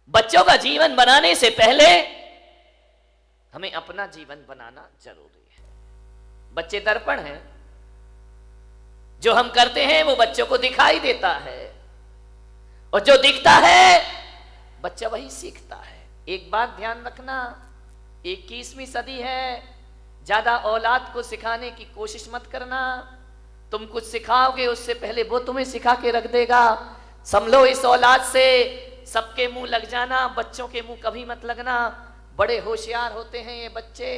बच्चों का जीवन बनाने से पहले हमें अपना जीवन बनाना जरूरी है। बच्चे दर्पण हैं, जो हम करते हैं वो बच्चों को दिखाई देता है, और जो दिखता है बच्चा वही सीखता है। एक बात ध्यान रखना, 21वीं सदी है, ज्यादा औलाद को सिखाने की कोशिश मत करना। तुम कुछ सिखाओगे उससे पहले वो तुम्हें सिखा के रख देगा। संभलो इस औलाद से, सबके मुंह लग जाना, बच्चों के मुंह कभी मत लगना। बड़े होशियार होते हैं ये बच्चे,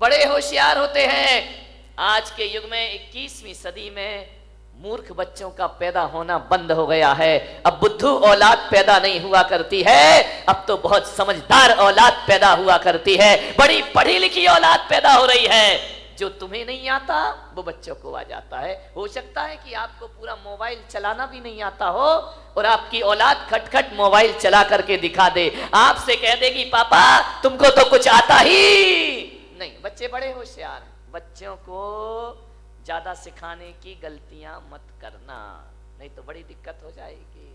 बड़े होशियार होते हैं। आज के युग में 21वीं सदी में मूर्ख बच्चों का पैदा होना बंद हो गया है। अब बुद्धू औलाद पैदा नहीं हुआ करती है, अब तो बहुत समझदार औलाद पैदा हुआ करती है। बड़ी पढ़ी लिखी औलाद पैदा हो रही है। जो तुम्हें नहीं आता वो बच्चों को आ जाता है। हो सकता है कि आपको पूरा मोबाइल चलाना भी नहीं आता हो और आपकी औलाद खटखट मोबाइल चला करके दिखा दे, आपसे कह देगी पापा तुमको तो कुछ आता ही नहीं। बच्चे बड़े होशियार हैं। बच्चों को ज्यादा सिखाने की गलतियां मत करना, नहीं तो बड़ी दिक्कत हो जाएगी।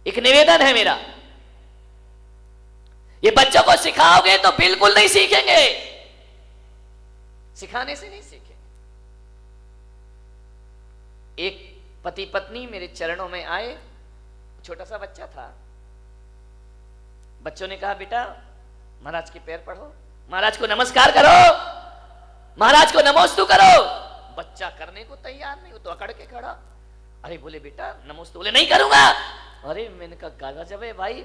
एक निवेदन है मेरा, ये बच्चों को सिखाओगे तो बिल्कुल नहीं सीखेंगे, सिखाने से नहीं सीखेंगे। एक पति पत्नी मेरे चरणों में आए, छोटा सा बच्चा था। बच्चों ने कहा बेटा महाराज के पैर पढ़ो, महाराज को नमस्कार करो, महाराज को नमोस्तु करो। बच्चा करने को तैयार नहीं, वो तो अकड़ के खड़ा। अरे बोले बेटा नमोस्तु, बोले नहीं करूंगा। अरे मैंने कहा गजब है भाई,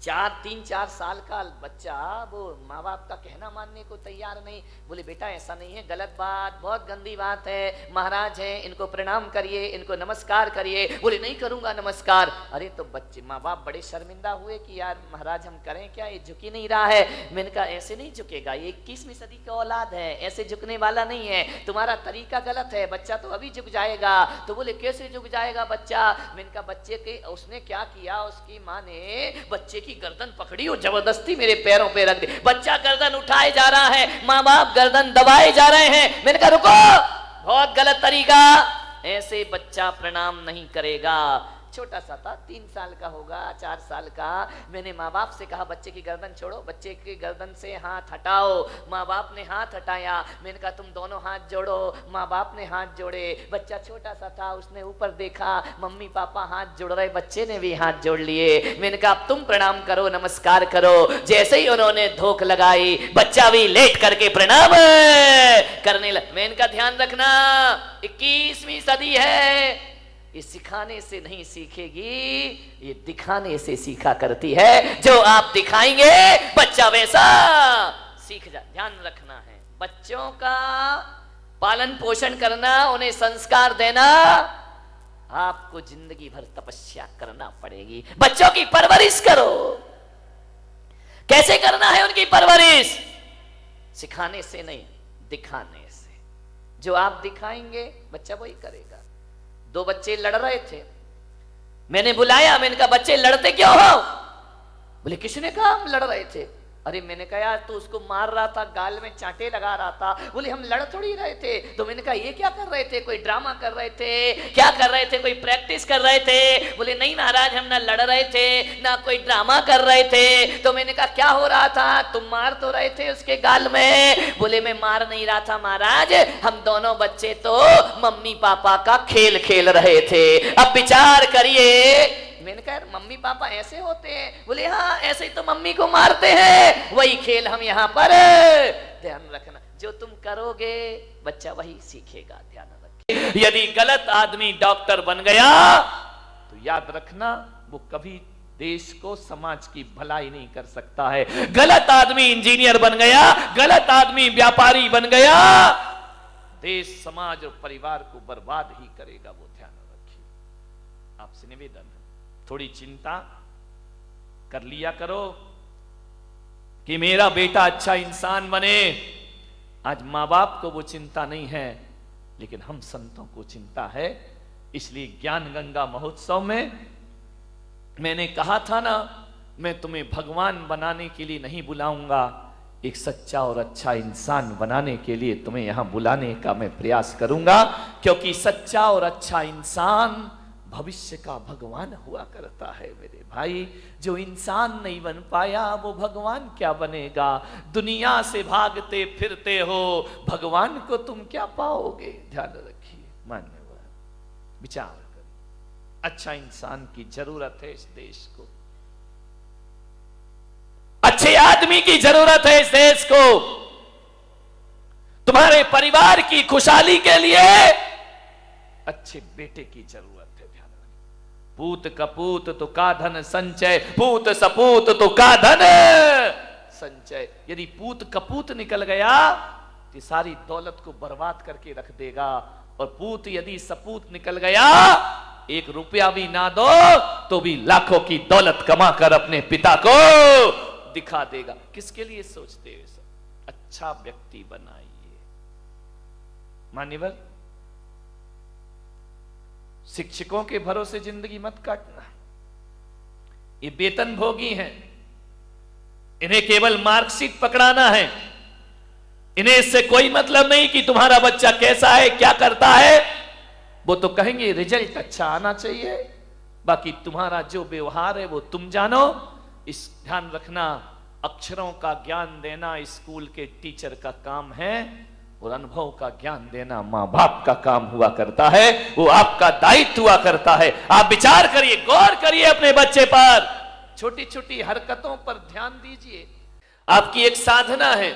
3-4 साल का बच्चा वो माँ बाप का कहना मानने को तैयार नहीं। बोले बेटा ऐसा नहीं है, गलत बात, बहुत गंदी बात है, महाराज हैं इनको प्रणाम करिए, इनको नमस्कार करिए। बोले नहीं करूंगा नमस्कार। अरे तो बच्चे माँ बाप बड़े शर्मिंदा हुए कि यार महाराज हम करें क्या, ये झुक ही नहीं रहा है। मैंने कहा ऐसे नहीं झुकेगा, ये 21वीं सदी का औलाद है, ऐसे झुकने वाला नहीं है, तुम्हारा तरीका गलत है, बच्चा तो अभी झुक जाएगा। तो बोले कैसे झुक जाएगा बच्चा। मैंने कहा बच्चे के उसने क्या किया, उसकी माँ ने बच्चे की गर्दन पकड़ी और जबरदस्ती मेरे पैरों पे रख दी। बच्चा गर्दन उठाए जा रहा है, माँ बाप गर्दन दबाए जा रहे हैं। मैंने कहा रुको, बहुत गलत तरीका, ऐसे बच्चा प्रणाम नहीं करेगा। छोटा सा था, 3 साल का होगा, 4 साल का। मैंने माँ बाप से कहा बच्चे की गर्दन छोड़ो, बच्चे की गर्दन से हाथ हटाओ। माँ बाप ने हाथ हटाया। मैंने कहा तुम दोनों हाथ जोड़ो। माँ बाप ने हाथ जोड़े। बच्चा छोटा सा था, उसने ऊपर देखा, मम्मी पापा हाथ जोड़ रहे, बच्चे ने भी हाथ जोड़ लिए। मैंने कहा अब तुम प्रणाम करो, नमस्कार करो। जैसे ही उन्होंने धोख लगाई, बच्चा भी लेट करके प्रणाम करने लगा। मैंने कहा ध्यान रखना 21वीं सदी है, ये सिखाने से नहीं सीखेगी, ये दिखाने से सीखा करती है। जो आप दिखाएंगे बच्चा वैसा सीख जाए। ध्यान रखना है, बच्चों का पालन पोषण करना, उन्हें संस्कार देना, आपको जिंदगी भर तपस्या करना पड़ेगी। बच्चों की परवरिश करो। कैसे करना है उनकी परवरिश? सिखाने से नहीं, दिखाने से। जो आप दिखाएंगे बच्चा वही करेगा। 2 बच्चे लड़ रहे थे, मैंने बुलाया, मैंने कहा बच्चे लड़ते क्यों हो? बोले किसने कहा हम लड़ रहे थे। अरे मैंने कहा यार तू उसको मार रहा था, गाल में चांटे लगा रहा था। बोले हम लड़ थोड़ी रहे थे। तो मैंने कहा ये क्या कर रहे थे, कोई ड्रामा कर रहे थे, क्या कर रहे थे, कोई प्रैक्टिस कर रहे थे? बोले नहीं महाराज हम ना लड़ रहे थे ना कोई ड्रामा कर रहे थे। तो मैंने कहा क्या हो रहा था, तुम मार तो रहे थे उसके गाल में। बोले मैं मार नहीं रहा था महाराज, हम दोनों बच्चे तो मम्मी पापा का खेल खेल रहे थे। अब विचार करिए। मैंने कहा मम्मी पापा ऐसे होते हैं? बोले हाँ ऐसे ही तो मम्मी को मारते हैं, वही खेल हम यहाँ पर। ध्यान रखना, जो तुम करोगे बच्चा वही सीखेगा। ध्यान रखिए। यदि गलत आदमी डॉक्टर बन गया तो याद रखना वो कभी देश को, समाज की भलाई नहीं कर सकता है। गलत आदमी इंजीनियर बन गया, गलत आदमी व्यापारी बन गया, देश समाज और परिवार को बर्बाद ही करेगा। वो ध्यान रखिए। आपसे निवेदन है, थोड़ी चिंता कर लिया करो कि मेरा बेटा अच्छा इंसान बने। आज माँ बाप को वो चिंता नहीं है, लेकिन हम संतों को चिंता है। इसलिए ज्ञान गंगा महोत्सव में मैंने कहा था ना, मैं तुम्हें भगवान बनाने के लिए नहीं बुलाऊंगा, एक सच्चा और अच्छा इंसान बनाने के लिए तुम्हें यहां बुलाने का मैं प्रयास करूंगा। क्योंकि सच्चा और अच्छा इंसान भविष्य का भगवान हुआ करता है मेरे भाई। जो इंसान नहीं बन पाया वो भगवान क्या बनेगा। दुनिया से भागते फिरते हो, भगवान को तुम क्या पाओगे। ध्यान रखिए, मान्यवर, विचार करिए। अच्छा इंसान की जरूरत है इस देश को, अच्छे आदमी की जरूरत है इस देश को। तुम्हारे परिवार की खुशहाली के लिए अच्छे बेटे की जरूरत है। ध्यान रखिए, पूत कपूत तो का धन संचय, पूत सपूत तो का धन संचय। यदि पूत कपूत निकल गया तो सारी दौलत को बर्बाद करके रख देगा, और पूत यदि सपूत निकल गया, 1 रुपया भी ना दो तो भी लाखों की दौलत कमा कर अपने पिता को दिखा देगा। किसके लिए सोचते हो सब? अच्छा व्यक्ति बनाइए। मान्यवर, शिक्षकों के भरोसे जिंदगी मत काटना। ये वेतन भोगी हैं, इन्हें केवल मार्कशीट पकड़ाना है। इन्हें इससे कोई मतलब नहीं कि तुम्हारा बच्चा कैसा है, क्या करता है। वो तो कहेंगे रिजल्ट अच्छा आना चाहिए, बाकी तुम्हारा जो व्यवहार है वो तुम जानो। इस ध्यान रखना, अक्षरों का ज्ञान देना स्कूल के टीचर का काम है, और अनुभव का ज्ञान देना मां बाप का काम हुआ करता है। वो आपका दायित्व हुआ करता है। आप विचार करिए, गौर करिए अपने बच्चे पर, छोटी छोटी हरकतों पर ध्यान दीजिए। आपकी एक साधना है,